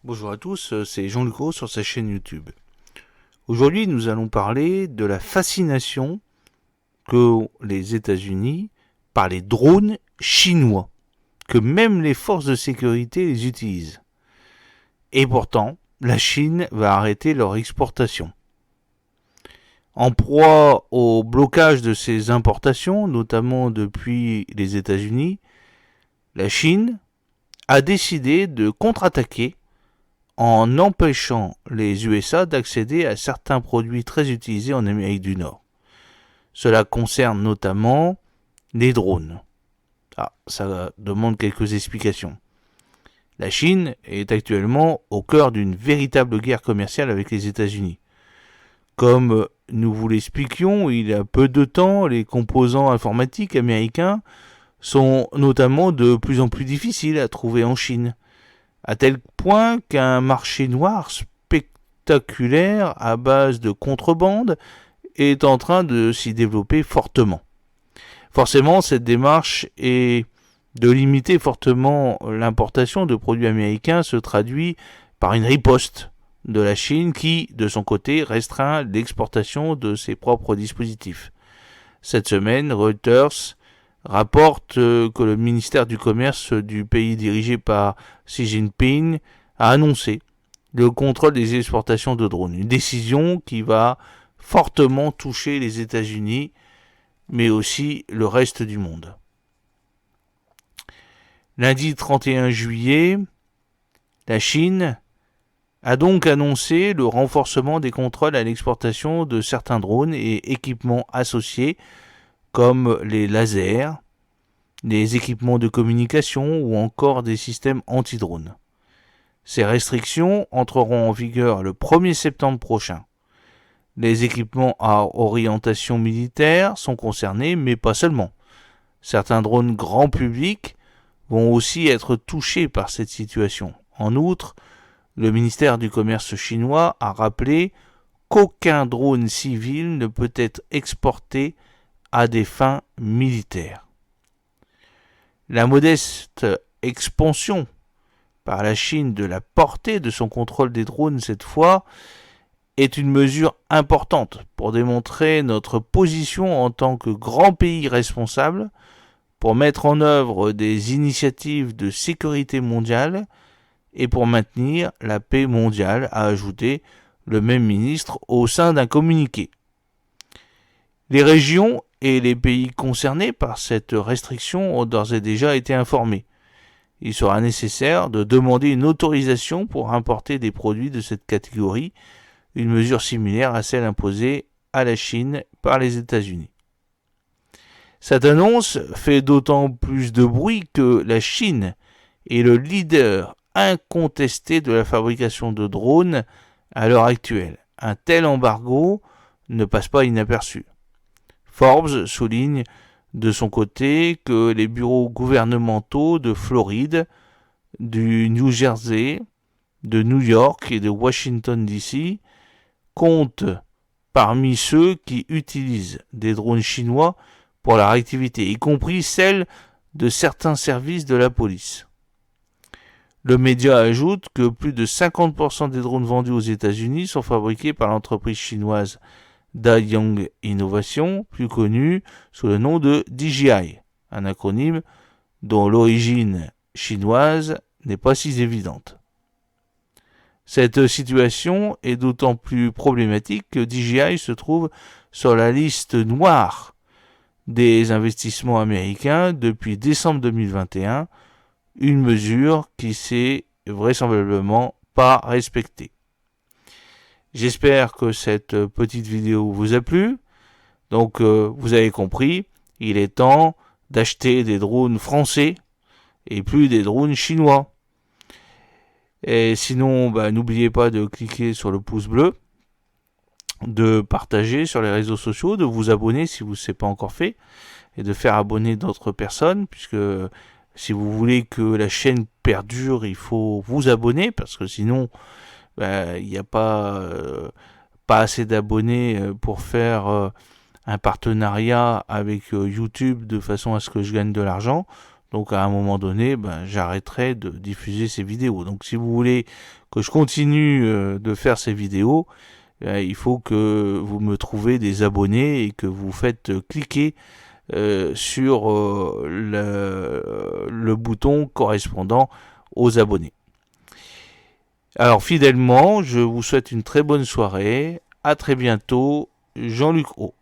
Bonjour à tous, c'est Jean Lucro sur sa chaîne YouTube. Aujourd'hui, nous allons parler de la fascination qu'ont les États-Unis par les drones chinois, que même les forces de sécurité les utilisent. Et pourtant, la Chine va arrêter leur exportation. En proie au blocage de ces importations, notamment depuis les États-Unis, la Chine a décidé de contre-attaquer en empêchant les USA d'accéder à certains produits très utilisés en Amérique du Nord. Cela concerne notamment les drones. Ça demande quelques explications. La Chine est actuellement au cœur d'une véritable guerre commerciale avec les États-Unis. Comme nous vous l'expliquions il y a peu de temps, les composants informatiques américains sont notamment de plus en plus difficiles à trouver en Chine, à tel point qu'un marché noir spectaculaire à base de contrebande est en train de s'y développer fortement. Forcément, cette démarche est de limiter fortement l'importation de produits américains se traduit par une riposte de la Chine qui, de son côté, restreint l'exportation de ses propres dispositifs. Cette semaine, Reuters rapporte que le ministère du Commerce du pays dirigé par Xi Jinping a annoncé le contrôle des exportations de drones. Une décision qui va fortement toucher les États-Unis, mais aussi le reste du monde. Lundi 31 juillet, la Chine a donc annoncé le renforcement des contrôles à l'exportation de certains drones et équipements associés comme les lasers, les équipements de communication ou encore des systèmes anti-drones. Ces restrictions entreront en vigueur le 1er septembre prochain. Les équipements à orientation militaire sont concernés, mais pas seulement. Certains drones grand public vont aussi être touchés par cette situation. En outre, le ministère du Commerce chinois a rappelé qu'aucun drone civil ne peut être exporté à des fins militaires. La modeste expansion par la Chine de la portée de son contrôle des drones cette fois est une mesure importante pour démontrer notre position en tant que grand pays responsable pour mettre en œuvre des initiatives de sécurité mondiale et pour maintenir la paix mondiale, a ajouté le même ministre au sein d'un communiqué. Les régions et les pays concernés par cette restriction ont d'ores et déjà été informés. Il sera nécessaire de demander une autorisation pour importer des produits de cette catégorie, une mesure similaire à celle imposée à la Chine par les États-Unis. Cette annonce fait d'autant plus de bruit que la Chine est le leader incontesté de la fabrication de drones à l'heure actuelle. Un tel embargo ne passe pas inaperçu. Forbes souligne de son côté que les bureaux gouvernementaux de Floride, du New Jersey, de New York et de Washington DC comptent parmi ceux qui utilisent des drones chinois pour leur activité, y compris celle de certains services de la police. Le média ajoute que plus de 50% des drones vendus aux États-Unis sont fabriqués par l'entreprise chinoise Dayong Innovation, plus connue sous le nom de DJI, un acronyme dont l'origine chinoise n'est pas si évidente. Cette situation est d'autant plus problématique que DJI se trouve sur la liste noire des investissements américains depuis décembre 2021, une mesure qui s'est vraisemblablement pas respectée. J'espère que cette petite vidéo vous a plu. Donc vous avez compris, il est temps d'acheter des drones français et plus des drones chinois. Et sinon, n'oubliez pas de cliquer sur le pouce bleu, de partager sur les réseaux sociaux, de vous abonner si vous ne l'avez pas encore fait, et de faire abonner d'autres personnes, puisque si vous voulez que la chaîne perdure, il faut vous abonner, parce que sinon, il n'y a pas assez d'abonnés pour faire un partenariat avec YouTube de façon à ce que je gagne de l'argent. Donc à un moment donné, j'arrêterai de diffuser ces vidéos. Donc si vous voulez que je continue de faire ces vidéos, il faut que vous me trouvez des abonnés et que vous faites cliquer sur le bouton correspondant aux abonnés. Alors fidèlement, je vous souhaite une très bonne soirée. À très bientôt, Jean-Luc O.